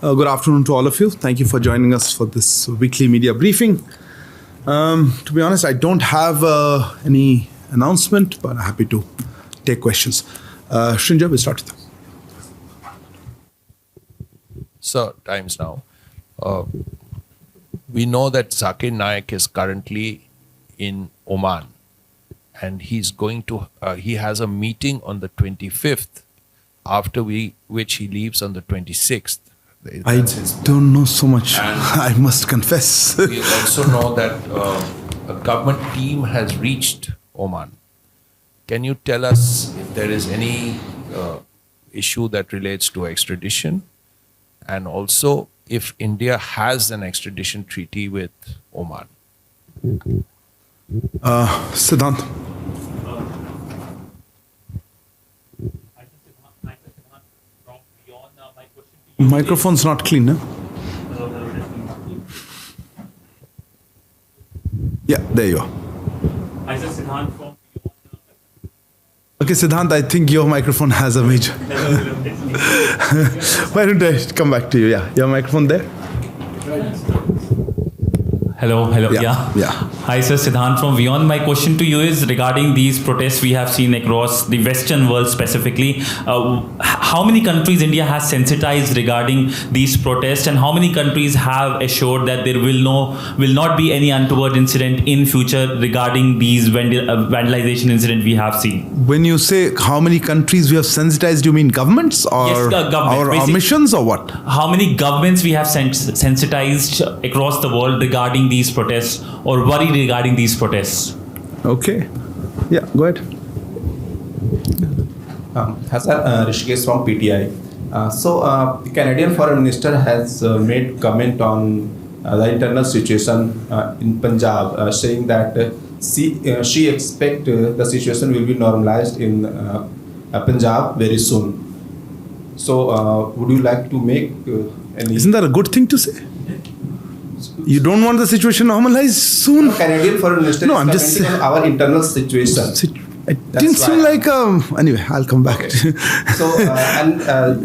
Good afternoon to all of you. Thank you for joining us for this weekly media briefing. To be honest, I don't have any announcement, but I'm happy to take questions. Srinja, we'll start with you. Sir, times now. We know that Zakir Naik is currently in Oman, and he's going to. He has a meeting on the 25th, after which he leaves on the 26th. I don't know so much, I must confess. We also know that a government team has reached Oman. Can you tell us if there is any issue that relates to extradition, and also if India has an extradition treaty with Oman? Siddhant. Microphone's not clean, no? Yeah, there you are. Okay, Siddhant, I think your microphone has a major. Why don't I come back to you? Yeah, your microphone there? Hello. Yeah. Hi, sir. Siddhant from Beyond. My question to you is regarding these protests we have seen across the Western world specifically. How many countries India has sensitized regarding these protests, and how many countries have assured that there will not be any untoward incident in future regarding these vandalization incident we have seen? When you say how many countries we have sensitized, do you mean governments or Yes, governments. our missions or what? How many governments we have sensitized across the world regarding these protests or worry regarding these protests? Okay. Yeah, go ahead. Rishikesh from PTI. The Canadian Foreign Minister has made comment on the internal situation in Punjab, saying that she expects the situation will be normalized in Punjab very soon. So, would you like to make any... Isn't that a good thing to say? You don't want the situation normalized soon? Canadian Foreign Minister No, I'm is just commenting on our internal situation. It didn't seem like... anyway, I'll come back. Okay. So,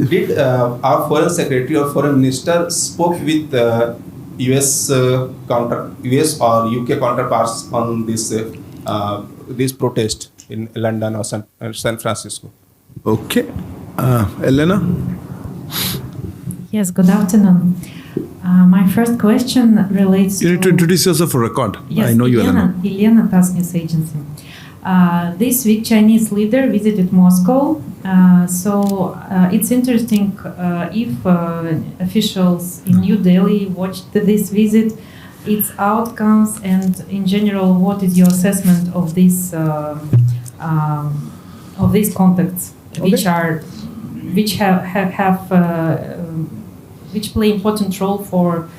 did our Foreign Secretary or Foreign Minister spoke with US or UK counterparts on this protest in London or San Francisco? Okay. Elena? Yes, good afternoon. My first question relates to... You need to introduce yourself for record. Yes, I know you, Elena. Elena, TASS News Agency. This week, Chinese leader visited Moscow. So it's interesting if officials in New Delhi watched this visit, its outcomes, and in general, what is your assessment of these contacts, Okay. which play important role for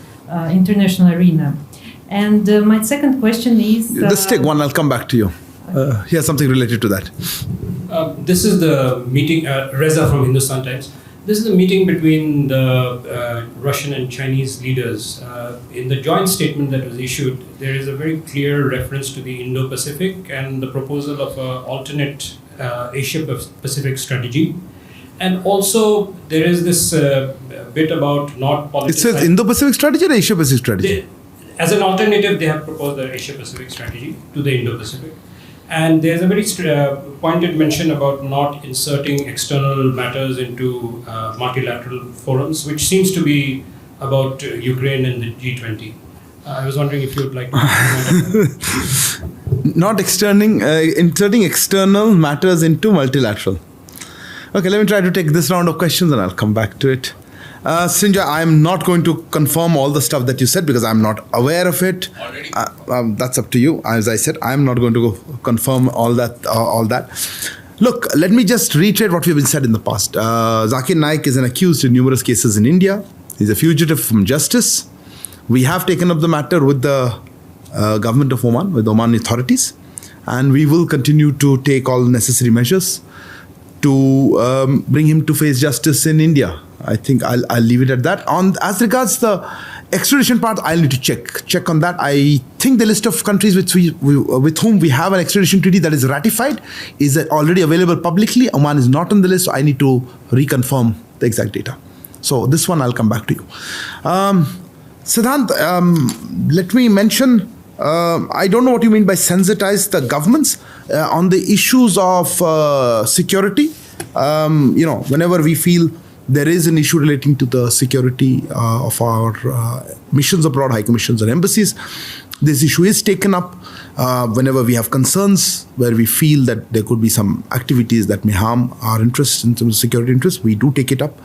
international arena. And my second question is... Just take one, I'll come back to you. Here's something related to that. This is the meeting, Reza from Hindustan Times. This is the meeting between the Russian and Chinese leaders. In the joint statement that was issued, there is a very clear reference to the Indo-Pacific and the proposal of an alternate Asia-Pacific strategy. And also, there is this bit about not politicizing... It says Indo-Pacific strategy or Asia-Pacific strategy? As an alternative, they have proposed the Asia-Pacific strategy to the Indo-Pacific. And there's a very pointed mention about not inserting external matters into multilateral forums, which seems to be about Ukraine and the G20. I was wondering if you would like to comment on that. Not inserting external matters into multilateral. Okay, let me try to take this round of questions and I'll come back to it. Sinja, I'm not going to confirm all the stuff that you said because I'm not aware of it. That's up to you. As I said, I'm not going to confirm all that. Look, let me just reiterate what we've been said in the past. Zakir Naik is an accused in numerous cases in India. He's a fugitive from justice. We have taken up the matter with the government of Oman, with Oman authorities, and we will continue to take all necessary measures to bring him to face justice in India. I think I'll leave it at that. As regards the extradition part, I'll need to check on that. I think the list of countries with whom we have an extradition treaty that is ratified is already available publicly. Oman is not on the list, so I need to reconfirm the exact data. So this one I'll come back to you. Siddhant, let me mention, I don't know what you mean by sensitize the governments on the issues of security. Whenever we feel there is an issue relating to the security of our missions abroad, high commissions and embassies, this issue is taken up. Whenever we have concerns where we feel that there could be some activities that may harm our interests in terms of security interests, we do take it up.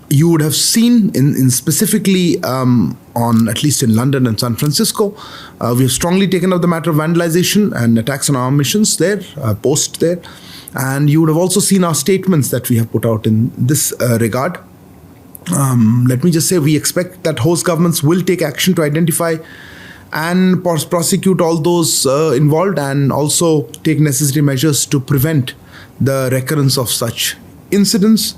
You would have seen in specifically on at least in London and San Francisco, we have strongly taken up the matter of vandalization and attacks on our missions there, post there. And you would have also seen our statements that we have put out in this regard. Let me just say, we expect that host governments will take action to identify and prosecute all those involved, and also take necessary measures to prevent the recurrence of such incidents.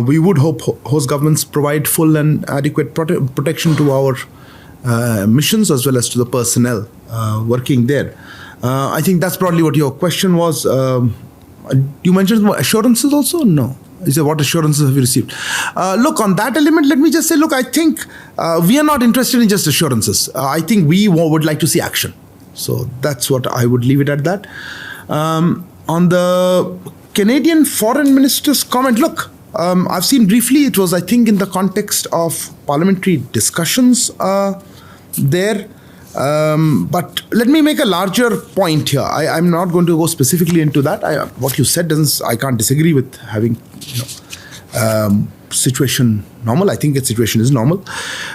We would hope host governments provide full and adequate protection to our missions as well as to the personnel working there. I think that's broadly what your question was. You mentioned assurances also? No. You said, what assurances have you received? Look, on that element, let me just say, look, I think we are not interested in just assurances. I think we would like to see action. So that's what I would leave it at that. On the Canadian Foreign Minister's comment, look, I've seen briefly, it was, I think, in the context of parliamentary discussions there. But let me make a larger point here. I'm not going to go specifically into that. What you said I can't disagree with having situation normal. I think its situation is normal.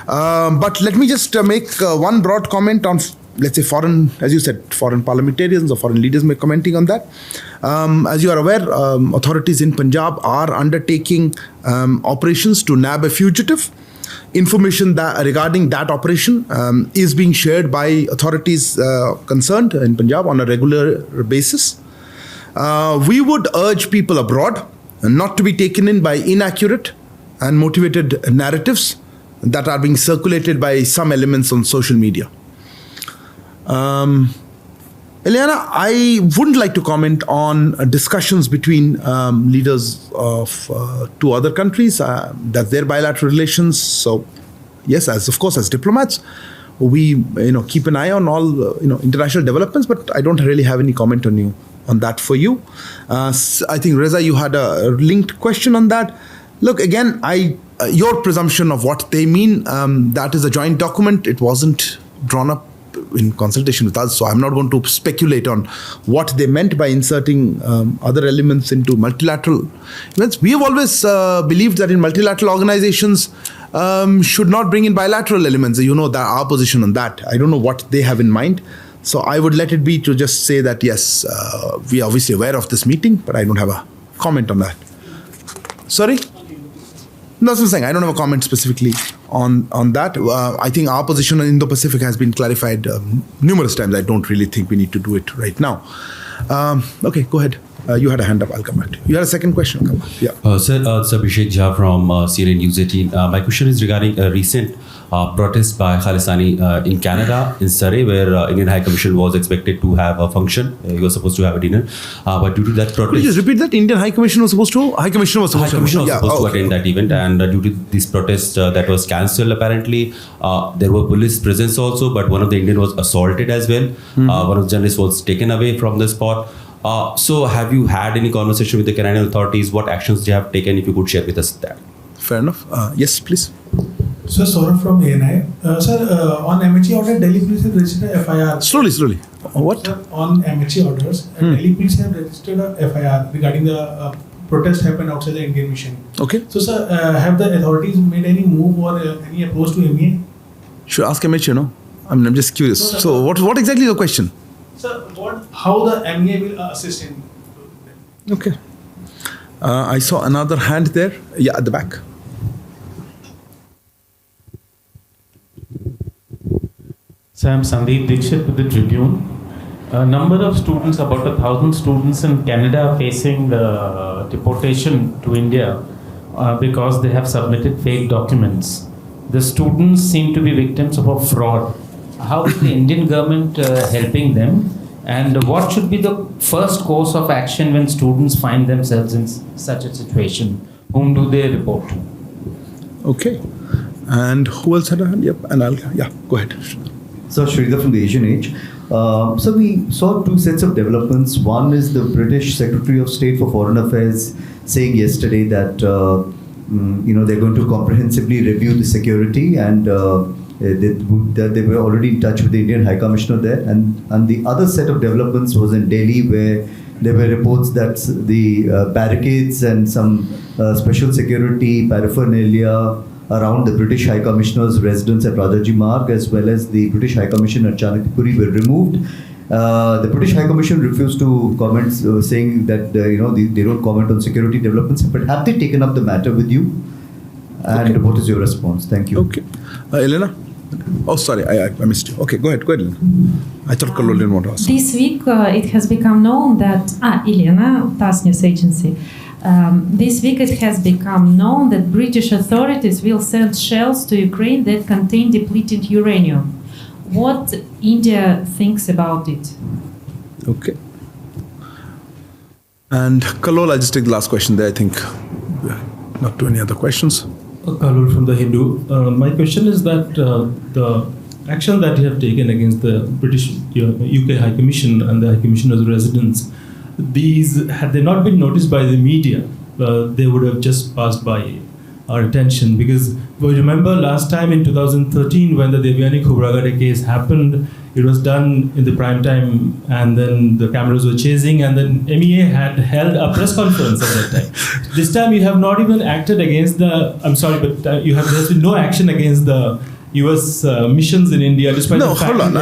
But let me just make one broad comment on, let's say, foreign, as you said, foreign parliamentarians or foreign leaders may commenting on that. As you are aware, authorities in Punjab are undertaking operations to nab a fugitive. Information regarding that operation is being shared by authorities concerned in Punjab on a regular basis. We would urge people abroad not to be taken in by inaccurate and motivated narratives that are being circulated by some elements on social media. Eliana, I wouldn't like to comment on discussions between leaders of two other countries. That's their bilateral relations. So, yes, as diplomats, we keep an eye on all international developments. But I don't really have any comment on that for you. I think Reza, you had a linked question on that. Look, again, your presumption of what they mean, that is a joint document. It wasn't drawn up in consultation with us, so I'm not going to speculate on what they meant by inserting other elements into multilateral events. We have always believed that in multilateral organizations should not bring in bilateral elements. That our position on that. I don't know what they have in mind, so I would let it be to just say that yes, we are obviously aware of this meeting, but I don't have a comment on that. Sorry? No, that's what I'm saying. I don't have a comment specifically on that. I think our position on Indo-Pacific has been clarified numerous times. I don't really think we need to do it right now. Okay, go ahead. You had a hand up. I'll come back to you. You had a second question. Come on. Yeah. Sir, it's Abhishek Jha from CNN News 18. My question is regarding a recent protest by Khalistan in Canada, in Surrey, where Indian High Commission was expected to have a function. He was supposed to have a dinner. But due to that protest... Could you just repeat that? Indian High Commission was supposed to... High Commission was supposed to attend that event. And due to this protest that was cancelled, apparently, there were police presence also, but one of the Indian was assaulted as well. One of the journalists was taken away from the spot. So have you had any conversation with the Canadian authorities? What actions they have taken, if you could share with us that? Fair enough. Yes, please. Sir, Saurabh from ANI. Sir, on MHA order, Delhi police have registered a FIR. Slowly. What? Sir, on MHA orders, Delhi police have registered a FIR regarding the protest happened outside the Indian mission. Okay. So, sir, have the authorities made any move or any approach to MEA? Should ask MHA, I'm just curious. No, so what exactly is the question? Sir, how the MEA will assist in? Okay. I saw another hand there. Yeah, at the back. So I'm Sandeep Dixit with the Tribune. A number of students, about 1,000 students in Canada, are facing deportation to India because they have submitted fake documents. The students seem to be victims of a fraud. How is the Indian government helping them? And what should be the first course of action when students find themselves in such a situation? whom do they report? Okay. And who else had a hand? Yep. And go ahead. So Sridhar from the Asian Age. So we saw two sets of developments. One is the British Secretary of State for Foreign Affairs saying yesterday that they're going to comprehensively review the security, and they were already in touch with the Indian High Commissioner there. And the other set of developments was in Delhi, where there were reports that the barricades and some special security paraphernalia around the British High Commissioner's residence at Rajaji Marg, as well as the British High Commission at Chanakpuri, were removed. The British High Commission refused to comment, saying that they don't comment on security developments. But have they taken up the matter with you? And what is your response? Thank you. Okay. Elena? Oh, sorry, I missed you. Okay, go ahead, Elena. I thought Kalol didn't want to ask. This week, it has become known that Elena, TASS News Agency. This week it has become known that British authorities will send shells to Ukraine that contain depleted uranium. What India thinks about it? Okay. And Kalol, I'll just take the last question there, I think. Not too any other questions. Kalol from The Hindu. My question is that the action that you have taken against the British UK High Commission and the High Commissioner's residence, these, had they not been noticed by the media, they would have just passed by our attention. Because we remember last time in 2013 when the Devyani Khobragade case happened, it was done in the prime time, and then the cameras were chasing, and then MEA had held a press conference at that time. This time you have not even acted against the, I'm sorry, but there's been no action against the US missions in India, despite the fact hold on.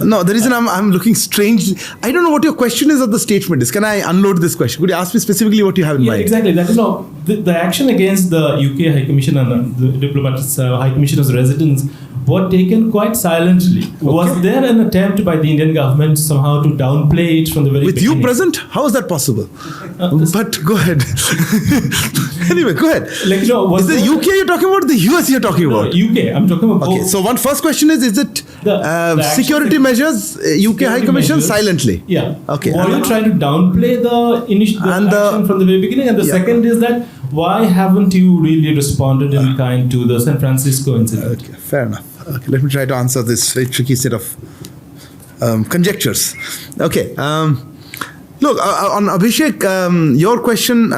No, the reason I'm looking strange, I don't know what your question is or the statement is. Can I unload this question? Could you ask me specifically what you have in mind? Exactly. That is the action against the UK High Commission and the diplomats, High Commissioner's residence were taken quite silently. Okay. Was there an attempt by the Indian government somehow to downplay it from the very beginning? With you present? How is that possible? But go ahead. Anyway, go ahead. Is the UK you're talking about or the US you're talking about? UK. I'm talking about Okay, so first question is it the security measures, UK High Commission measures, silently? Yeah. Okay. Were you trying to downplay the initial action from the very beginning? And the second is that why haven't you really responded in kind to the San Francisco incident? Okay, fair enough. Okay, let me try to answer this very tricky set of conjectures. Okay. Look, on Abhishek, your question,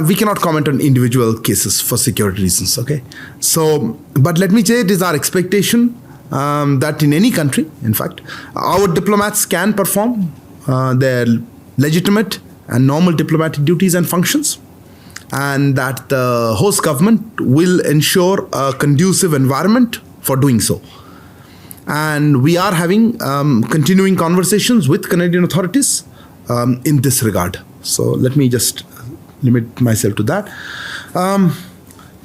we cannot comment on individual cases for security reasons. Okay. So, but let me say it is our expectation that in any country, in fact, our diplomats can perform their legitimate and normal diplomatic duties and functions, and that the host government will ensure a conducive environment for doing so. And we are having continuing conversations with Canadian authorities in this regard. So let me just limit myself to that.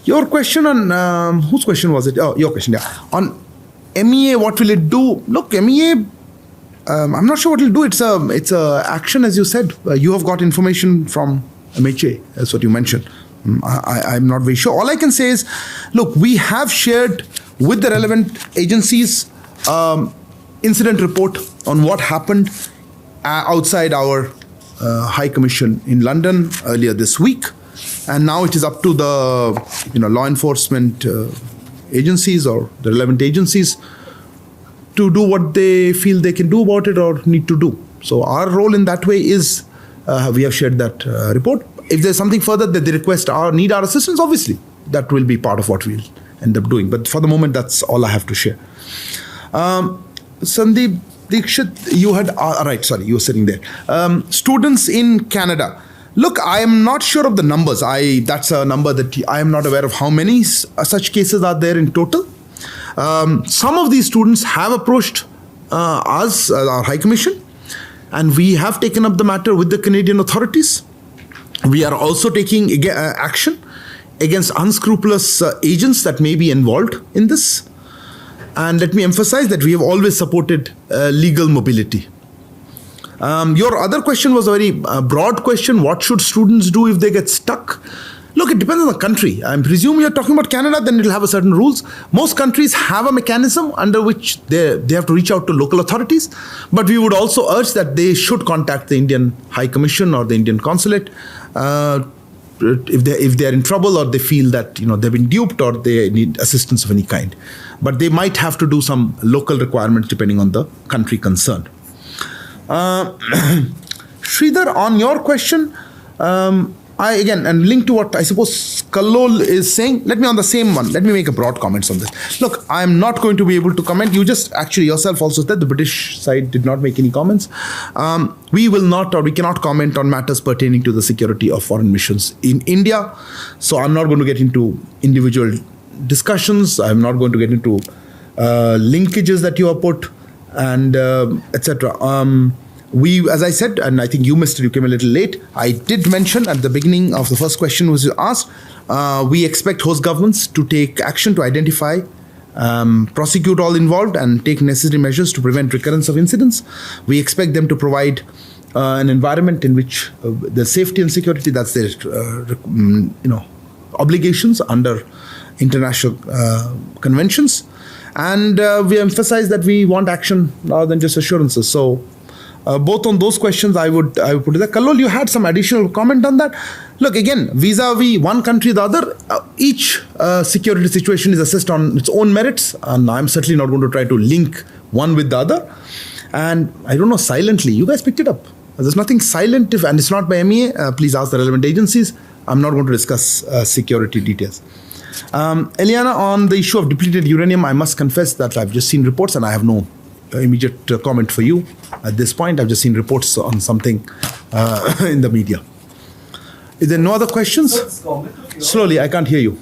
Your question on, whose question was it? Oh, your question, yeah. On MEA, what will it do? Look, MEA, I'm not sure what it'll do. It's a action, as you said. You have got information from MHA. That's what you mentioned. I'm not very sure. All I can say is, look, we have shared with the relevant agencies incident report on what happened outside our High Commission in London earlier this week, and now it is up to the law enforcement agencies or the relevant agencies to do what they feel they can do about it or need to do. So our role in that way is we have shared that report. If there's something further that they request or need our assistance, obviously that will be part of what we'll end up doing. But for the moment, that's all I have to share. Sandeep Dikshit, you had, right, sorry, you were sitting there. Students in Canada. Look, I am not sure of the numbers. That's a number that I am not aware of how many such cases are there in total. Some of these students have approached us, our High Commission, and we have taken up the matter with the Canadian authorities. We are also taking action against unscrupulous agents that may be involved in this. And let me emphasize that we have always supported legal mobility. Your other question was a very broad question. What should students do if they get stuck? Look, it depends on the country. I presume you're talking about Canada, then it'll have a certain rules. Most countries have a mechanism under which they have to reach out to local authorities. But we would also urge that they should contact the Indian High Commission or the Indian Consulate if they are in trouble or they feel that they've been duped or they need assistance of any kind. But they might have to do some local requirements depending on the country concerned. Sridhar, on your question, and linked to what I suppose Kallol is saying, let me make a broad comments on this. Look, I'm not going to be able to comment. You just actually yourself also said the British side did not make any comments. We cannot comment on matters pertaining to the security of foreign missions in India. So I'm not going to get into individual discussions. I'm not going to get into linkages that you have put and etc. As I said, and I think you missed it, you came a little late, I did mention at the beginning of the first question was asked, we expect host governments to take action to identify, prosecute all involved and take necessary measures to prevent recurrence of incidents. We expect them to provide an environment in which the safety and security, that's their obligations under international conventions. And we emphasize that we want action rather than just assurances. So both on those questions, I would put it there. Kallol, you had some additional comment on that. Look, again, vis-a-vis one country, the other, each security situation is assessed on its own merits, and I'm certainly not going to try to link one with the other. And I don't know, silently, you guys picked it up. There's nothing silent, and it's not by MEA. Please ask the relevant agencies. I'm not going to discuss security details. Eliana, on the issue of depleted uranium, I must confess that I've just seen reports and I have no immediate comment for you at this point. I've just seen reports on something in the media. Is there no other questions? Slowly, I can't hear you.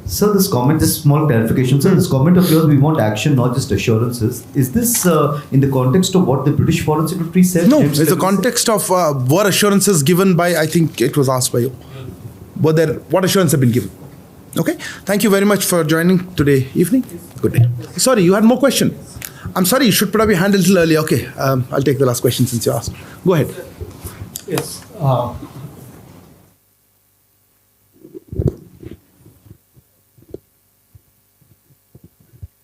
Sir, this comment, just small clarification. Sir, this comment of yours, we want action, not just assurances. Is this in the context of what the British Foreign Secretary said? No, it's the context of were assurances given by, I think it was asked by you. What assurances have been given? Okay. Thank you very much for joining today evening. Good day. Sorry, you had more question. I'm sorry, you should put up your hand a little early. Okay, I'll take the last question since you asked. Go ahead. Yes.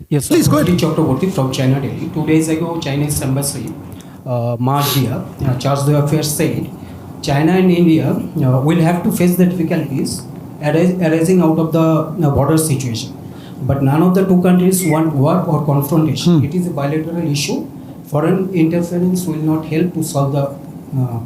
Yes, please go ahead. Chakraborty from China, Delhi. 2 days ago, Chinese embassy, Margia, charged the affairs said, China and India will have to face the difficulties arising out of the border situation. But none of the two countries want war or confrontation. It is a bilateral issue. Foreign interference will not help to solve the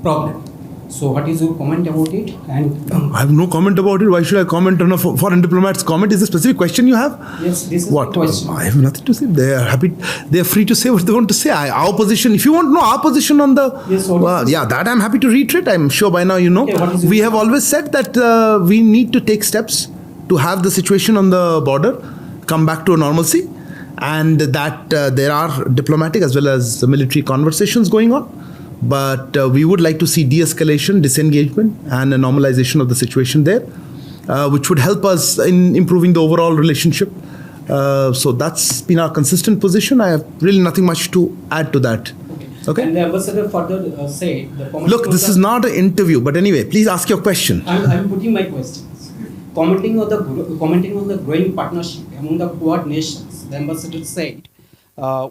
problem. So what is your comment about it? And I have no comment about it. Why should I comment on a foreign diplomat's comment? Is there a specific question you have? Yes, this is what? the question. I have nothing to say. They are happy. They are free to say what they want to say. Our position, if you want to know our position on the... Yes, that I'm happy to reiterate. I'm sure by now you know. Okay, we have always said that we need to take steps to have the situation on the border come back to a normalcy, and that there are diplomatic as well as military conversations going on. But we would like to see de-escalation, disengagement, and a normalization of the situation there, which would help us in improving the overall relationship. So that's been our consistent position. I have really nothing much to add to that. Okay. And the ambassador further said... Look, this is not an interview, but anyway, please ask your question. I'm putting my questions. Commenting on the growing partnership among the Quad nations, the ambassador said,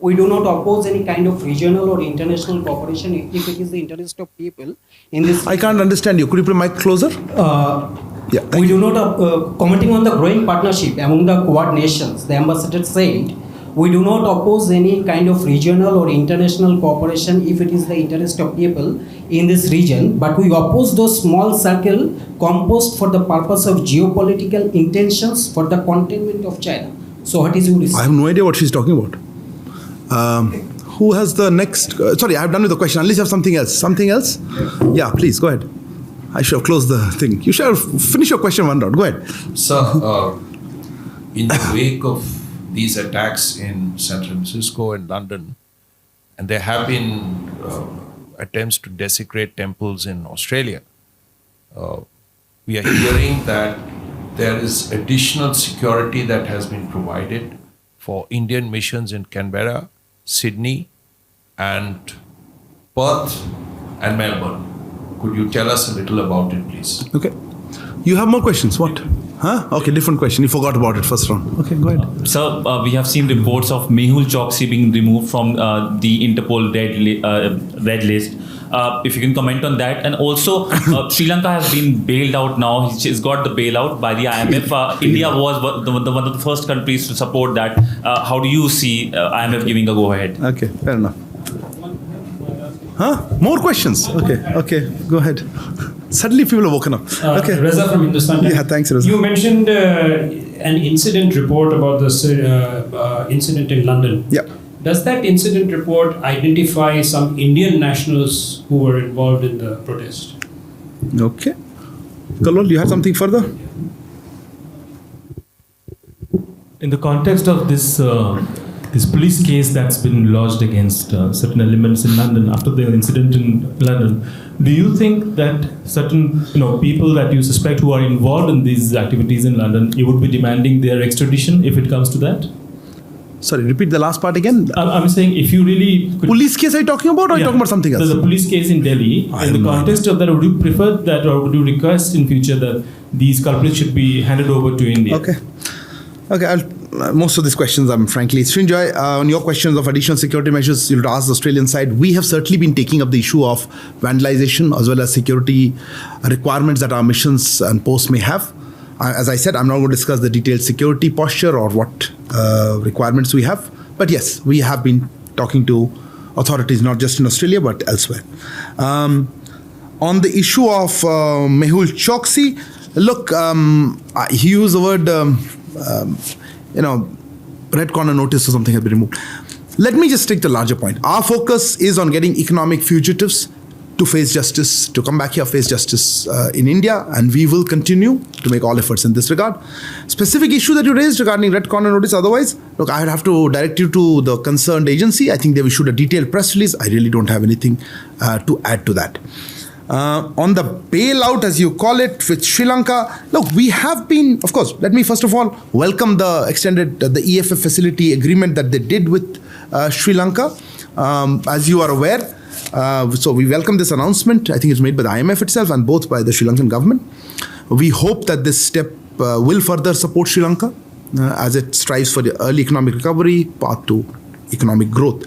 we do not oppose any kind of regional or international cooperation if it is the interest of people in this. I can't understand you. Could you put the mic closer? We do not, commenting on the growing partnership among the Quad nations, the ambassador said, we do not oppose any kind of regional or international cooperation if it is the interest of people in this region, but we oppose those small circle composed for the purpose of geopolitical intentions for the containment of China. So what is your response? I have no idea what she's talking about. Who has the next? Sorry, I've done with the question. Unless you have something else. Something else? Yeah, please, go ahead. I should have closed the thing. You should have finished your question one round. Go ahead. Sir, in the wake of these attacks in San Francisco and London, and there have been attempts to desecrate temples in Australia, we are hearing that there is additional security that has been provided for Indian missions in Canberra, Sydney, and Perth and Melbourne. Could you tell us a little about it, please? Okay. You have more questions? What? Huh? Okay, different question. You forgot about it first round. Okay, go ahead. Sir, we have seen reports of Mehul Choksi being removed from the Interpol red list. If you can comment on that. And also, Sri Lanka has been bailed out now. It's got the bailout by the IMF. India was one of the first countries to support that. How do you see IMF giving a go-ahead? Okay, fair enough. Huh? More questions? Okay, go ahead. Suddenly people have woken up. Okay. Reza from Hindustan. Yeah, thanks, Reza. You mentioned an incident report about this incident in London. Yeah. Does that incident report identify some Indian nationals who were involved in the protest? Okay. Kalol, you have something further? In the context of this this police case that's been lodged against certain elements in London after the incident in London, do you think that certain people that you suspect who are involved in these activities in London, you would be demanding their extradition if it comes to that? Sorry, repeat the last part again. I'm saying if you really could, police case are you talking about, or are you talking about something else? The police case in Delhi. In the context of that, would you prefer that, or would you request in future that these culprits should be handed over to India? Okay. Most of these questions, frankly, Srinjoy, on your questions of additional security measures, you'll ask the Australian side. We have certainly been taking up the issue of vandalization as well as security requirements that our missions and posts may have. As I said, I'm not going to discuss the detailed security posture or what requirements we have. But yes, we have been talking to authorities, not just in Australia, but elsewhere. On the issue of Mehul Choksi, look, he used the word, red corner notice or something has been removed. Let me just take the larger point. Our focus is on getting economic fugitives to face justice, to come back here, face justice in India, and we will continue to make all efforts in this regard. Specific issue that you raised regarding red corner notice, otherwise, look, I would have to direct you to the concerned agency. I think they've issued a detailed press release. I really don't have anything to add to that. On the bailout, as you call it, with Sri Lanka, look, we have been, of course, let me first of all welcome the extended, the EFF facility agreement that they did with Sri Lanka. As you are aware, so we welcome this announcement. I think it's made by the IMF itself and both by the Sri Lankan government. We hope that this step will further support Sri Lanka as it strives for the early economic recovery, path to economic growth.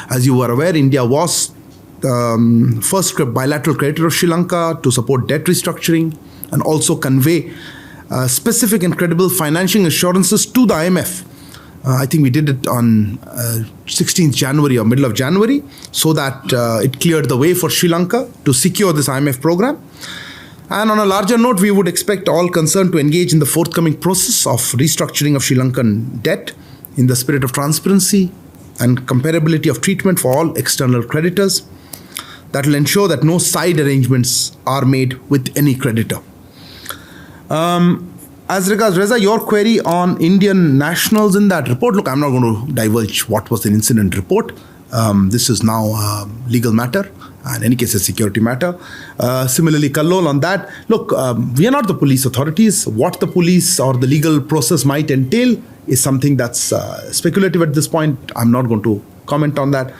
As you are aware, India was first bilateral creditor of Sri Lanka to support debt restructuring and also convey specific and credible financing assurances to the IMF. I think we did it on 16th January or middle of January, so that it cleared the way for Sri Lanka to secure this IMF program. And on a larger note, we would expect all concerned to engage in the forthcoming process of restructuring of Sri Lankan debt in the spirit of transparency and comparability of treatment for all external creditors. That will ensure that no side arrangements are made with any creditor. As regards, Reza, your query on Indian nationals in that report, look, I'm not going to divulge what was the incident report. This is now a legal matter, and in any case, a security matter. Similarly, Kallol, on that, look, we are not the police authorities. What the police or the legal process might entail is something that's speculative at this point. I'm not going to comment on that.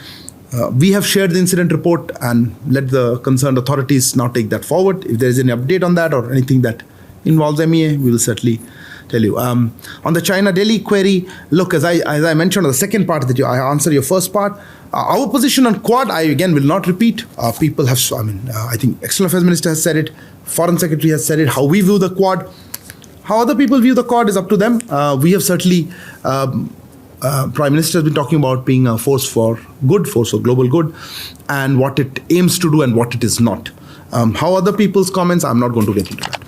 We have shared the incident report and let the concerned authorities now take that forward. If there is any update on that or anything that involves MEA, we will certainly tell you. On the China-Delhi query, look, as I mentioned on the second part that I answered your first part, our position on Quad, I again will not repeat. People have, I think External Affairs Minister has said it, Foreign Secretary has said it, how we view the Quad. How other people view the Quad is up to them. We have certainly, Prime Minister has been talking about being a force for good, force for global good, and what it aims to do and what it is not. How other people's comments, I'm not going to get into that.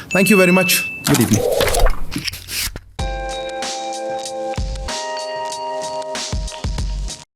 Thank you very much. Good evening.